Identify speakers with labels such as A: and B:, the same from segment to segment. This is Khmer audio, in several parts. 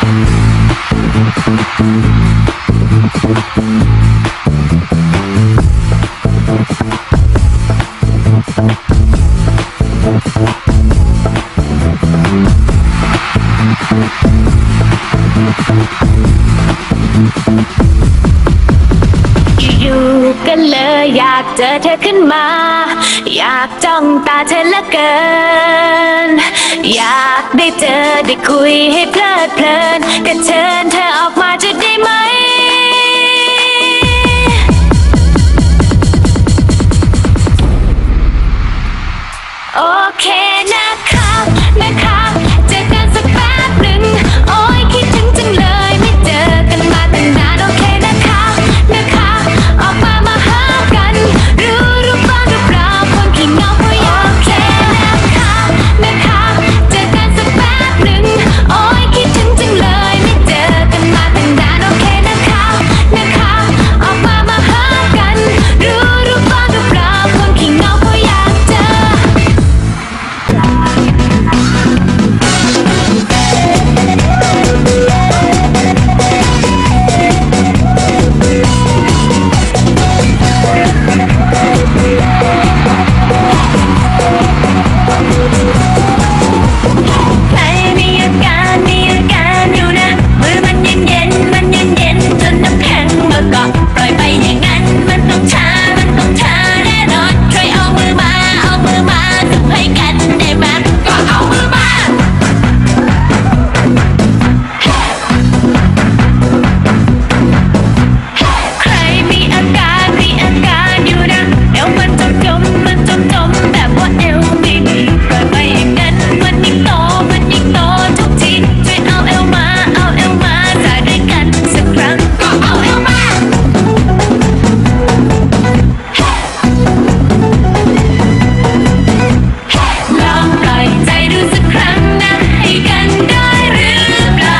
A: อยู่ๆก็เลยอยากเจอเธอขึ้นมาอยากจ้องตาเธอเหลือเกินอยากได้เจอได้คุยให้เพลิดเพลินก็เชิญเธอออกมาจะได้ไหมโอเคนะครับเจอกันสักแป๊บหนึ่งโอ้ยคิดถึงจังเลยไม่เจอกันมาตั้งนานโอเคนะคะออกมาหากันรู้บ้างหรือเปล่าคนขี้เหงาเพราะอยากโอเคนะคะเจอกันสักแป๊บหนึ่งโอ้ยคิดถึงจังเลยไม่เจอกันมาตั้งนานโอเคนะคะออกมาหากันรู้บ้างหรือเปล่าคนขี้เหงาเพราะอยากเจอใครมีอาการอยู่นะมือมันเย็นจนน้ำแข็งมาเกาะปล่อยไปอย่างนั้นมันต้องช้าแน่นอนช่วยเอามือมาทำให้กันได้ไหมก็เอามือมาใครมีอาการอยู่นะเดี๋ยวมันจมแบบว่าเอวไม่ดีปล่อยไปอย่างนั้นมันยิ่งโตทุกทีช่วยเอาเอวมาสายด้วยกันสักครั้งก็เอาเอวมาลองปล่อยใจดูสักครั้งนะให้กันได้หรือเปล่า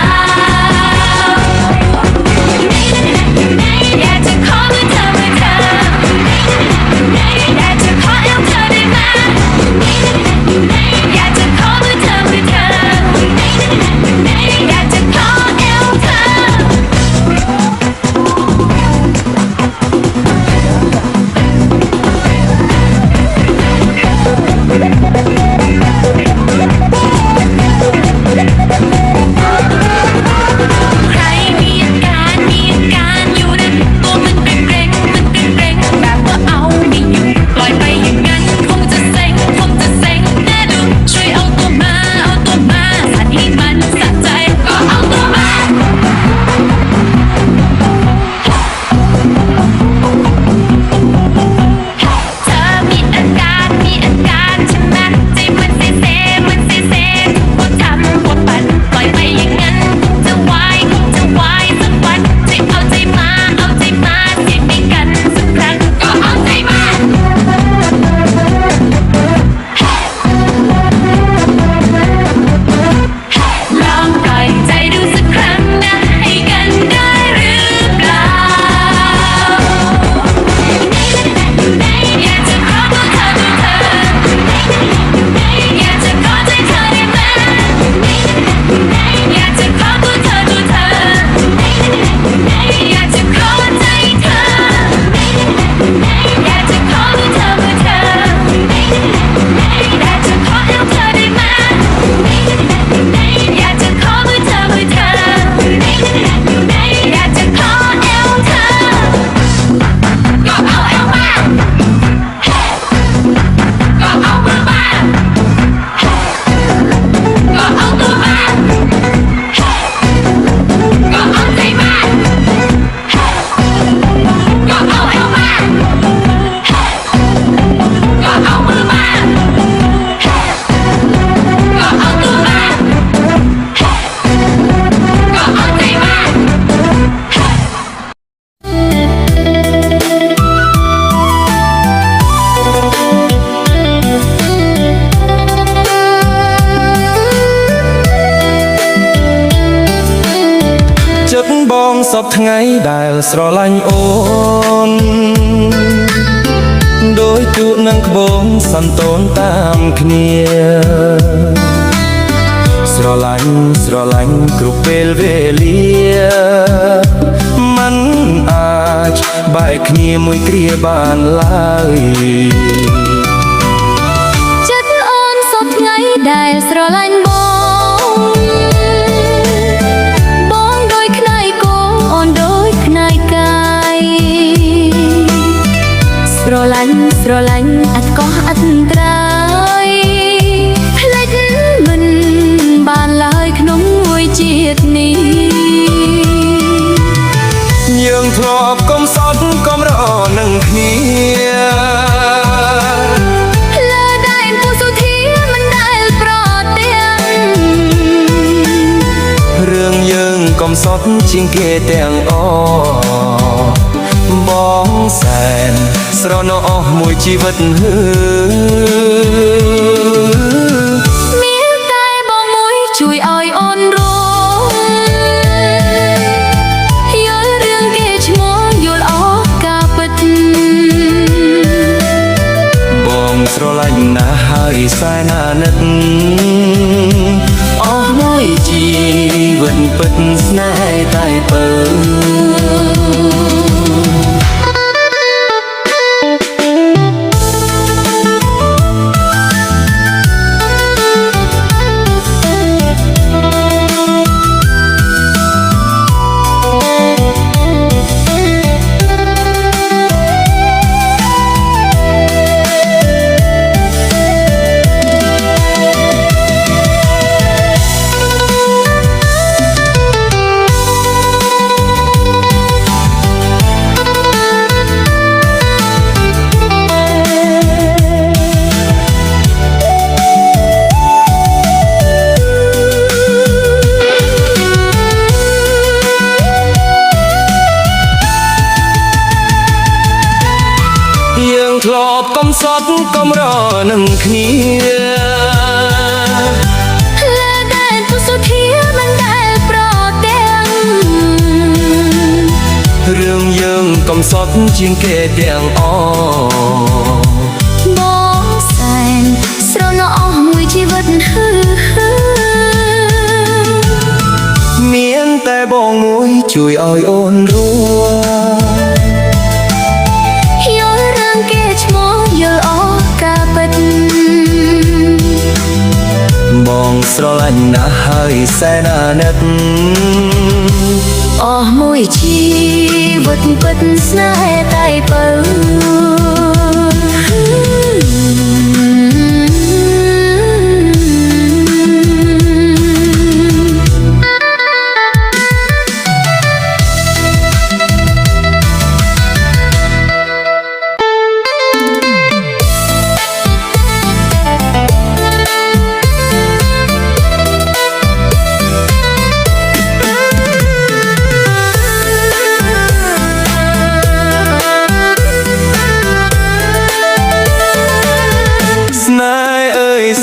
A: อยากจะขอมือเธออยากจะขอเอวเธอได้ไหมอยากจะขอมือเธออยากจะขอเอวเธอใครมีอาการอยู่นะตัวมันเกร็งแบบว่าเอาไม่อยู่ปล่อยไปอย่างนั้นคงจะเซ็งแน่ดูช่วยเอาตัวมาสัตว์ให้มันสะใจก็เอาตัวมาเธอมีอาการใช่ไหมใจมันเซ่พูดทำพูดปั่นปล่อยไปอย่างนั้นคงจะวายสักวันช่วยเอาใจมาเสียงให้กันสักครั้งก็เอาใจมาลองปล่อยใจดูสักครั้งนะให้กันได้หรือเปล่าอยากจะขอตัวเธออยากจะขอใจเธอได้ไหมอยากจะขอตัวเธออยากจะขอใจเธออยากจะขอมือเธออยากจะขอเอวเธอได้ไหมอยากจะขอมือเธออยากจะขอเอวเธอก็เอาเอวมาก็เอามือมาก็เอาตัวมาก็เอาใจมาก็เอาเอวมาก็เอามือมาก็เอาตัวมาก็เอาใจมา
B: ចិត្តបងសពថ្ងៃដែលស្រឡាញ់អូនដោយទូកនឹងក្បូងសន្ទនតាមគ្នាស ស្រឡាញ់គ្រប់ពេលវេលាมันអាចបែកគ្នាមួយគ្រាបានឡើយ
A: ចិត្តអូនសពថ្ងៃដែលស្រឡាញ់បងដូចខ្នើយគោអូនដូចខ្នើយកាយស្រឡាញ់អត់កោះអត់ត្រាយផ្លេចមិនបានឡើយក្នុងមួយជាតិនេះ
B: យើងធ្លាប់កំសត់កំរនឹងគ្នា
A: លើដែនពុសុធាមិនដែលប្រទាំង
B: រឿងយើងកំសត់ជាងគេទាំងអបងសែនស្រណោះមួយជីវិត
A: មានតែបងមួយជួយឲ្យអូនរួមយល់រឿងគេឈ្មោះយល់អស់ការពិត
B: បងស្រឡាញ់ណាស់ហើយសែនអាណិតអស់មួយជីវិតពិតស្នេហ៍តែពើធ្លាប់កំសត់កំរនឹងគ្នា
A: លើដែនពុសុធាមិនដែលប្រទាំង
B: រឿងយើងកំសត់ជាងគេទាំង
A: បងសែនស្រណោះមួយជីវិត
B: មានតែបងមួយជួយឲ្យអូនរួមបងស្រឡាញ់ណាស់ហើយសែនអាណិត
A: អស់មួយជីវិតពិតស្នេហ៍តែពើ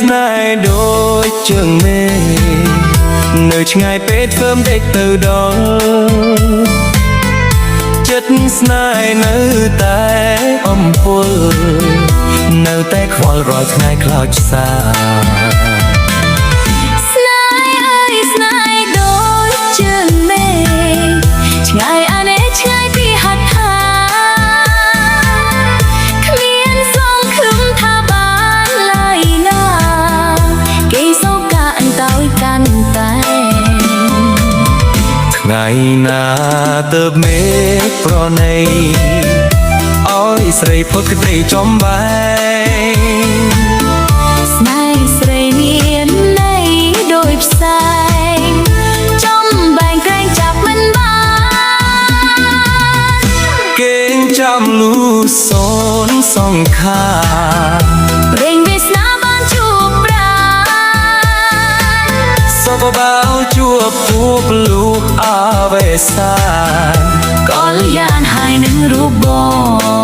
B: ស្នេហ៍ដូចជើងមេនៅឆ្ងាយពេកធ្វើដេកទៅដល់ចិត្តស្នេហ៍នៅតែអំពើនៅតែខ្វល់រាល់ថ្ងៃខ្លោចសា
A: ស្នេហ៍ស្នេហ៍ដូចជើងមេឆ្ងាយអានេះឆ្ងាយពីហត្ថថាគ្មានសងឃឹមថាបានឡើយណាគេសោកអន្តោយកាន់តែ
B: ថ្ងៃណាទៅមេប្រណីឲ្យស្រីផុតក្តីចំបែ
A: ស្នេហ៍ស្រីមានន័យដូចផ្សែងចំបែងក្រែងចាប់មិនបាន
B: គេចាំលូសូនសង្ខា
A: រេងវាសនាបានជួបប្រា
B: សពបាវជួបពួបលូអាវេសា
A: កលយានហើយនឹងរូបបង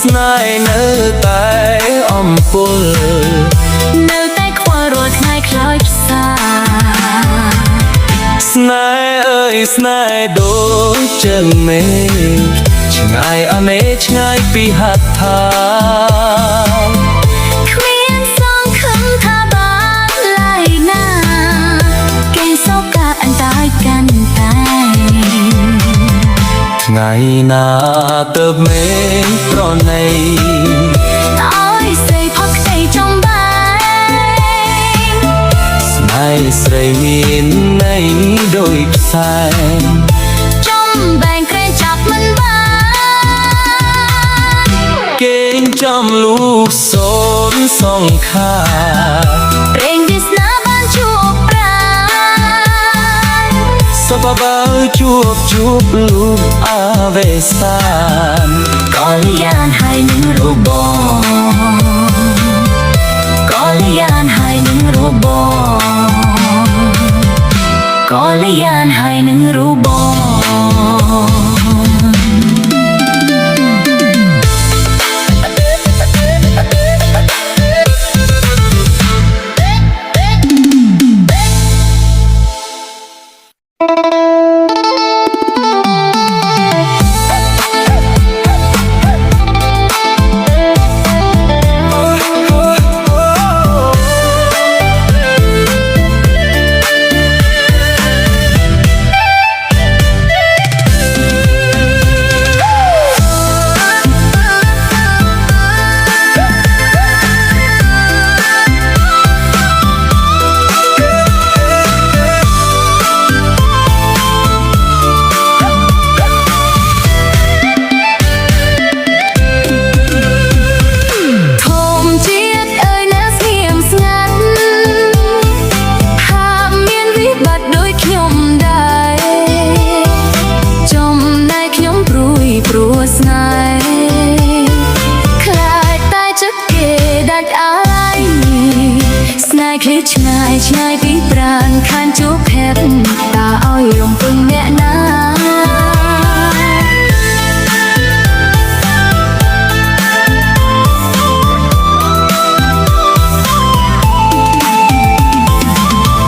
B: ស្នេហ៍នៅតែអំពូល
A: នៅតែខ្វល់រាល់ថ្ងៃខ្លោចផ្សា
B: ស្នេហ៍អើយស្នេហ៍ដូចចឹងមេឆ្ងាយអនេឆ្ងាយពីហត្ថា
A: គ្មានសង្ឃឹមថាបានឡើយណាគេសោកកាត់អន្តើយកាន់តែ
B: ថ្ងៃណាទៅមេប្រណី
A: តើអើយស្រីផុតខ្ចីចំបែង
B: ស្នេហ៍ស្រីមានន័យដូចផ្សែង
A: ចំបែងក្រែងចាប់មិនបាន
B: គេងចំលូកសូនសង្ខា
A: ព្រេងវាសនាបានជួបប្រា
B: សពបើជួបលូកអាវេសានក
A: លយានហើយនឹងរបកលយានហើយនឹងរបកលយានហើយនឹងរបឆ្ងាយឆ្ងាយពីប្រាណខានជួបភ័ក្រតើឲ្យរំពឹងអ្នកណា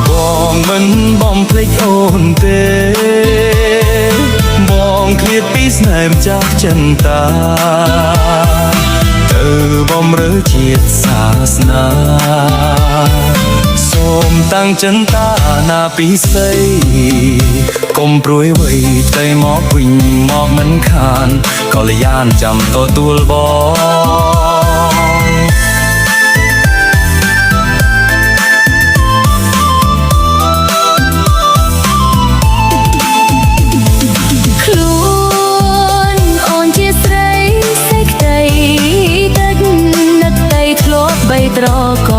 B: បងមិនបំភ្លេចអូនទេបងឃ្លាតពីស្នេហ៍ម្ចាស់ចិន្តាទៅបំរើជាតិសាសនាសូមតាំងចិន្តាណាពិសីកុំព្រួយវ័យទៅមកវិញមកមិនខានកល្យានចាំទទួលបង
A: ខ្លួនអូនជាស្រីសេចក្តីតិចនឹកទៅធ្លាប់បីត្រក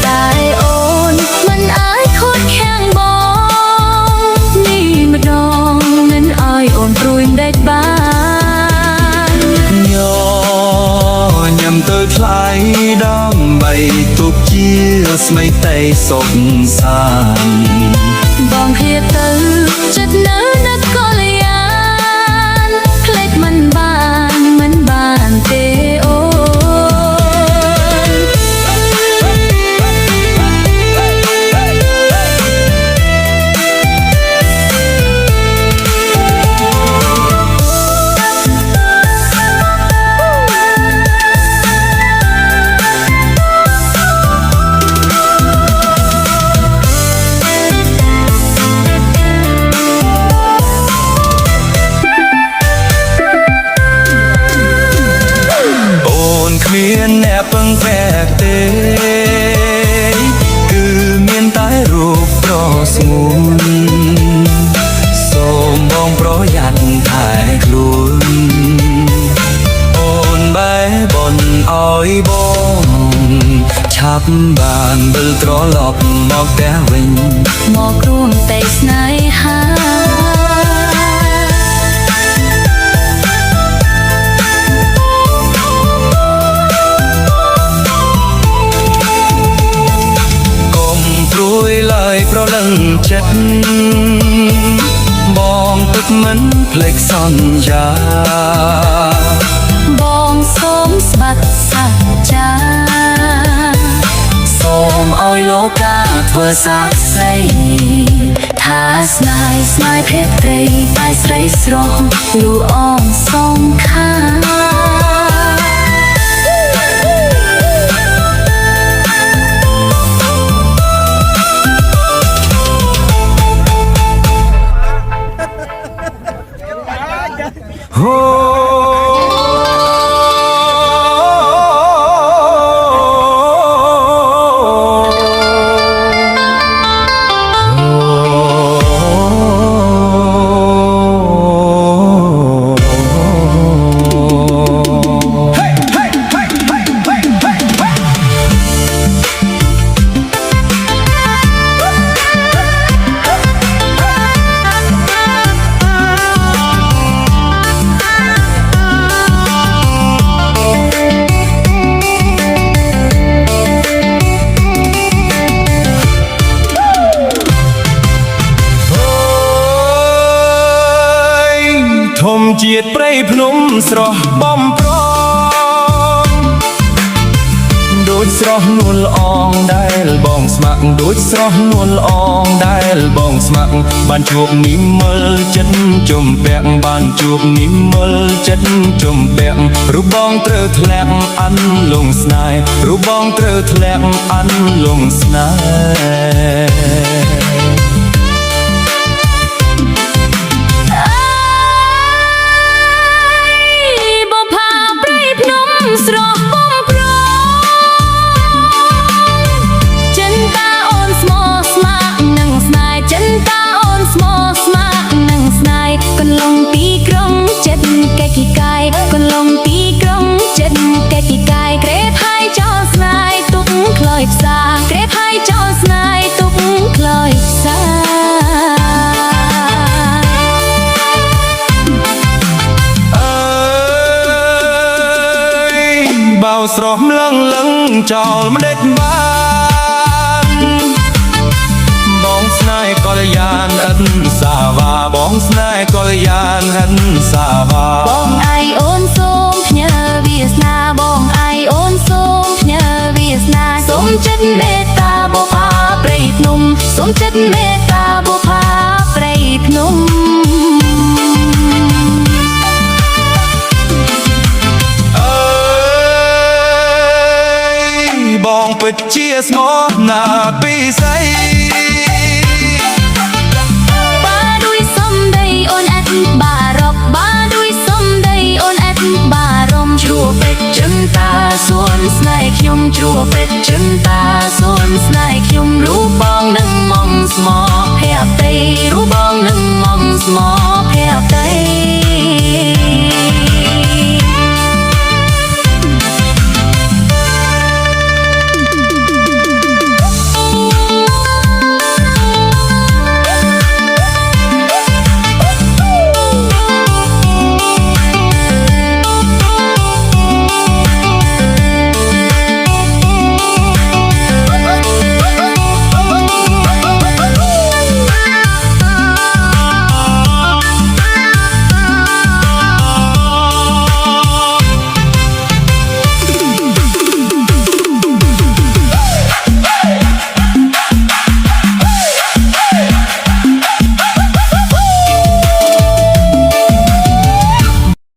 A: តែអូនមិនអាចខូចខាំងបងនេះម្ដងមិនឲ្យអូនព្រួយដេកបាន
B: ញញឹមទៅថ្លៃដើម្បីទុកជាស្មីតៃសុខសាន្ត
A: បងឃ្លាតទៅចិត្តនៅនឹកកលយានភ្លេចមិនបានទេអូ
B: មានអ្នកពឹងពាក់ទេគឺមានតែរូបប្រស្ងួនសូមបងប្រយ័ត្នថែខ្លួនអូនបែបនឲ្យបងឆាប់បានវិលត្រឡប់មកផ្ទះវិញ
A: មករួមតែស្នេហា
B: ប្រលឹងចិត្តបងទឹកមិនភ្លេចសន្យា
A: បង
B: ឲ្យលោកកាធ្វើសាក់សីថាស្នេហ៍ស្នេហ៍ភេទត្រីតែស្រីស្រស់លូអងសងខាធំជាតិព្រៃភ្នំស្រស់បំប្រងដូចស្រស់នួនល្អងដែលបងស្ម័គ្រដូចស្រស់នួនល្អងដែលបងស្ម័គ្របានជួបនិមលចិត្តជំពាក់បានជួបនិមលចិត្តជំពាក់រូបបងត្រូវធ្លាក់អានលងស្នេហ៍រូបបងត្រូវធ្លាក់អានលងស្នេហ៍
A: ស្រស់បំប្រចិនតាអូនស្មោះស្ម័គ្រនឹងស្នេហ៍ចិនតាអូនស្មោះស្ម័គ្រនឹងស្នេហ៍កន្លងពីក្រុងចិត្តកែគីកាយកន្លងពីក្រុងចិត្តកែគីកាយក្រេបហើយចោលស្នេហ៍ទុកខ្លោចផ្សាក្រេបហើយចោលស្នេហ៍ទុកខ្លោចផ្សា
B: បៅស្រស់លឹងលឹងចោលមិនដេចបានបងស្នេហ៍កល្យានឥតសាវាបងស្នេហ៍កល្យានឥតសាវា
A: បងឯងអូនសូមផ្ញើវាសនាបងឯងអូនសូមផ្ញើវាសនាសូមចិត្តមេត្តាបុផាព្រៃភ្នំសូមចិត្តមេត្តាបុផាព្រៃភ្នំ
B: បងពិតជាស្មោះណាពីស្អី
A: បាដូចសំដីអូនអត់បារប់បាដូចសំដីអូនអត់បារម្ភជ្រួពេជ្រចិនតាសួនស្នេហ៍ខ្ញុំជ្រួពេជ្រចិនតាសួនស្នេ